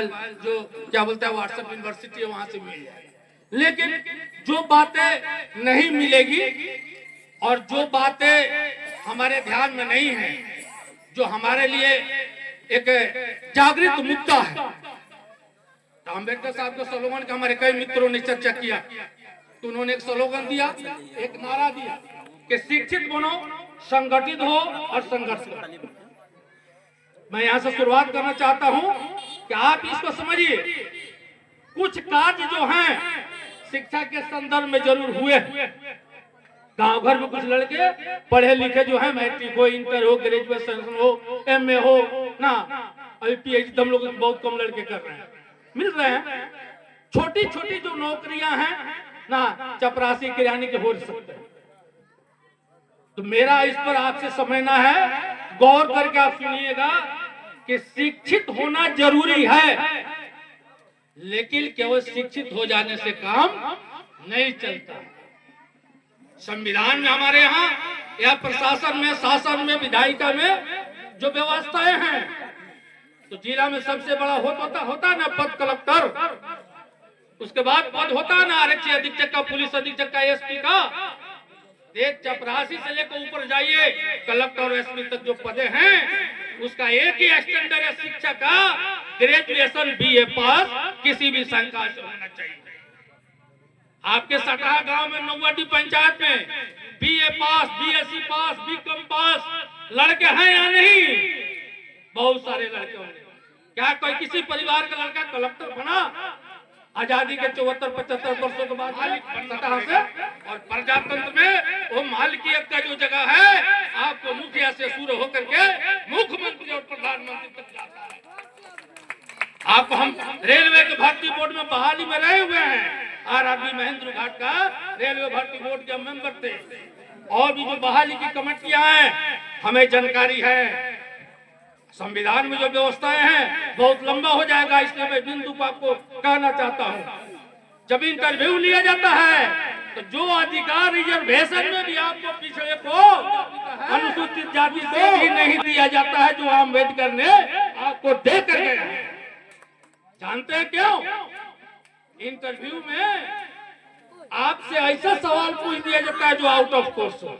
जो क्या बोलते हैं व्हाट्सएप यूनिवर्सिटी है वहां से मिल जाएगा। लेकिन जो बातें नहीं मिलेगी और जो बातें हमारे ध्यान में नहीं है, जो हमारे लिए एक जागृत मुद्दा है, तो अम्बेडकर साहब के स्लोगन का हमारे कई मित्रों ने चर्चा किया। तो उन्होंने एक स्लोगन दिया, एक नारा दिया कि शिक्षित बनो, संगठित हो और संघर्ष करो। मैं यहाँ से शुरुआत करना चाहता हूँ कि आप इसको समझिए। कुछ कार्य जो हैं शिक्षा के संदर्भ में जरूर हुए। गांव घर में कुछ लड़के पढ़े लिखे जो हैं, मैट्रिक हो, इंटर हो, ग्रेजुएशन हो, एमए हो ना, अभी पीएचडी हम लोग बहुत कम लड़के कर रहे हैं, मिल रहे हैं। छोटी छोटी जो नौकरियां हैं ना, चपरासी किरानी के हो सकते हैं। तो मेरा इस पर आपसे समझना है, गौर करके आप सुनिएगा कि शिक्षित होना जरूरी है, लेकिन केवल शिक्षित हो जाने से काम नहीं चलता। संविधान में हमारे यहाँ या प्रशासन में, शासन में, विधायिका में जो व्यवस्थाएं हैं, तो जिला में सबसे बड़ा होता ना पद कलेक्टर, उसके बाद पद होता ना आरक्षी अधीक्षक का, पुलिस अधीक्षक का, एसपी का। एक चपरासी से लेकर ऊपर जाइए कलेक्टर और एसपी तक जो पदे हैं, उसका एक ही स्टैंडर्ड है शिक्षा का, ग्रेजुएशन बीए पास किसी भी संकाय से होना चाहिए। आपके सटाहा गांव में नौवटी पंचायत में बीए पास, बीएससी पास, बीकॉम पास लड़के हैं या नहीं? बहुत सारे लड़के होंगे। क्या कोई किसी परिवार का लड़का कलेक्टर बना? आजादी के 74-75 वर्षों के बाद सटाहा से, और प्रजातंत्र में वो मालिकियत का जो जगह है, आपको मुखिया से शुरू होकर के मुख्यमंत्री और प्रधानमंत्री तक जाता है। आप हम रेलवे के भर्ती बोर्ड में बहाली में रहे हुए हैं। आरआरबी महेंद्र घाट का रेलवे भर्ती बोर्ड के मेंबर थे, और भी जो बहाली की कमेटियां हैं हमें जानकारी है। संविधान में जो व्यवस्थाएं हैं बहुत लंबा हो जाएगा, इसलिए मैं बिंदु को आपको कहना चाहता हूं। जब इंटरव्यू लिया जाता है तो जो अधिकार रिजर्वेशन में भी आपको पिछड़े को, अनुसूचित जाति को भी नहीं दिया जाता है, जो अम्बेडकर ने आपको दे कर गया है। जानते हैं क्यों? इंटरव्यू में आपसे ऐसा सवाल पूछ दिया जाता है जो आउट ऑफ कोर्स हो,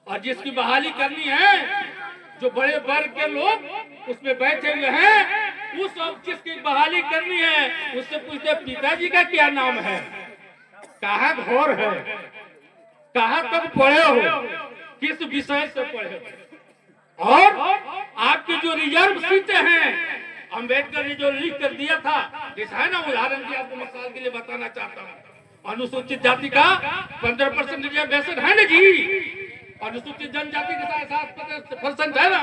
और जिसकी बहाली करनी है, जो बड़े वर्ग के लोग उसमें बैठे हुए हैं, उस जिसकी बहाली करनी है उससे पूछते पिताजी का क्या नाम है, कहाँ घर है, कहाँ तक पढ़े हो, किस विषय से पढ़े हो। और आपकी जो रिजर्व सीटें हैं, अम्बेडकर ने जो लिख कर दिया था, जैसा है ना, उदाहरण की आपको मिसाल के लिए बताना चाहता हूँ। अनुसूचित जाति का 15% रिजर्वेशन है ना जी, अनुसूचित जनजाति के साथ 7% है ना,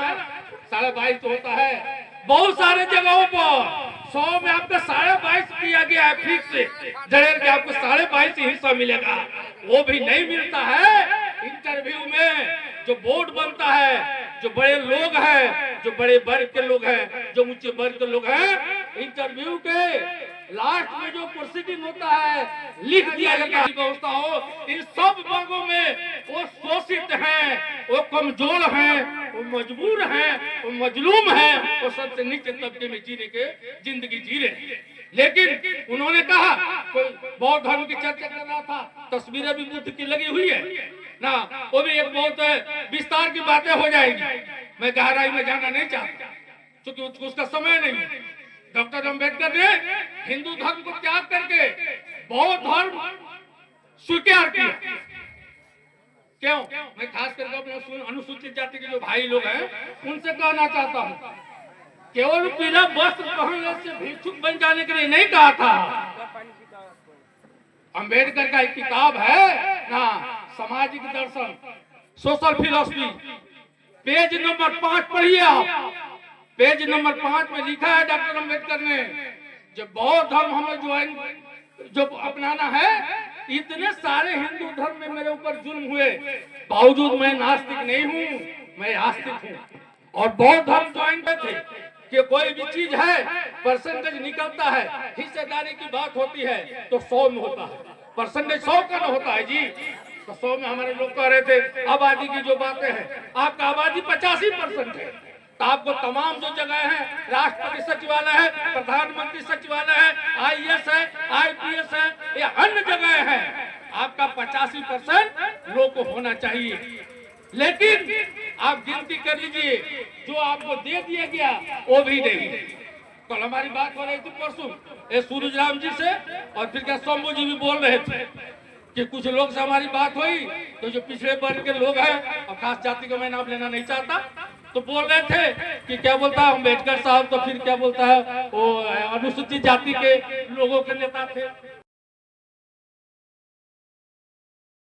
22.5 होता है। बहुत सारे जगहों पर 100 में आपका 22.5 किया गया है फिक्स से, जड़ेर के आपको 22.5 हिस्सा मिलेगा, वो भी नहीं मिलता है। इंटरव्यू में जो बोर्ड बनता है, जो बड़े लोग हैं, जो बड़े वर्ग के लोग हैं, जो ऊंचे वर्ग के लोग हैं, इंटरव्यू के लास्ट में जो प्रोसीडिंग होता है लिख दिया जाता है व्यवस्था हो, इन सब वर्गों में वो शोषित हैं, वो कमजोर हैं, वो मजबूर हैं, वो मजलूम हैं, वो सबसे नीचे तबके में जीने के जिंदगी जी रहे हैं। लेकिन उन्होंने कहा, कोई बौद्ध धर्म की चर्चा कर रहा था, तस्वीरें भी बुद्ध की लगी हुई है ना, वो भी एक बहुत विस्तार की बातें हो जाएगी, मैं गहराई में जाना नहीं चाहता क्योंकि उसका समय नहीं है। डॉक्टर अम्बेडकर ने हिंदू धर्म को त्याग करके बौद्ध धर्म स्वीकार किया। क्यों? मैं खास करके अपने अनुसूचित जाति के जो भाई लोग हैं उनसे कहना चाहता हूँ, केवल पीला वस्त्र पहनने से भिक्षुक बन जाने के लिए नहीं कहा था। अम्बेडकर का एक किताब है ना, सामाजिक दर्शन, सोशल फिलॉसफी, पेज नंबर 5 पढ़िए आप। पेज नंबर 5 में लिखा है डॉक्टर अम्बेडकर ने, जब बौद्ध धर्म हमें जो अपनाना है, इतने सारे हिंदू धर्म में मेरे ऊपर जुल्म हुए, बावजूद मैं नास्तिक नहीं हूँ, मैं आस्तिक हूँ। और बौद्ध धर्म ज्वाइन थे कि कोई भी चीज है परसेंटेज निकलता है, हिस्सेदारी की बात होती है तो 100 में होता है, परसेंटेज 100 का न होता है जी। तो 100 में हमारे लोग कह रहे थे आबादी की जो बातें हैं, आपका आबादी 85% है, आपको तमाम जो जगह है, राष्ट्रपति सचिवालय है, प्रधानमंत्री सचिवालय है, आईएएस है, आईपीएस है, या अन्य जगह है, आपका 85% लोग को होना चाहिए। लेकिन आप गिनती कर लीजिए, जो आपको दे दिया गया वो भी नहीं। कल हमारी बात हो रही थी परसों ये सूरजराम जी से, और फिर क्या शंभू जी भी बोल रहे थे कि कुछ लोग से हमारी बात हुई, तो जो पिछड़े वर्ग के लोग हैं, और खास जाति का मैं नाम लेना नहीं चाहता, तो बोल रहे थे कि क्या बोलता है अम्बेडकर साहब, तो फिर क्या बोलता है वो अनुसूचित जाति के लोगों के नेता थे।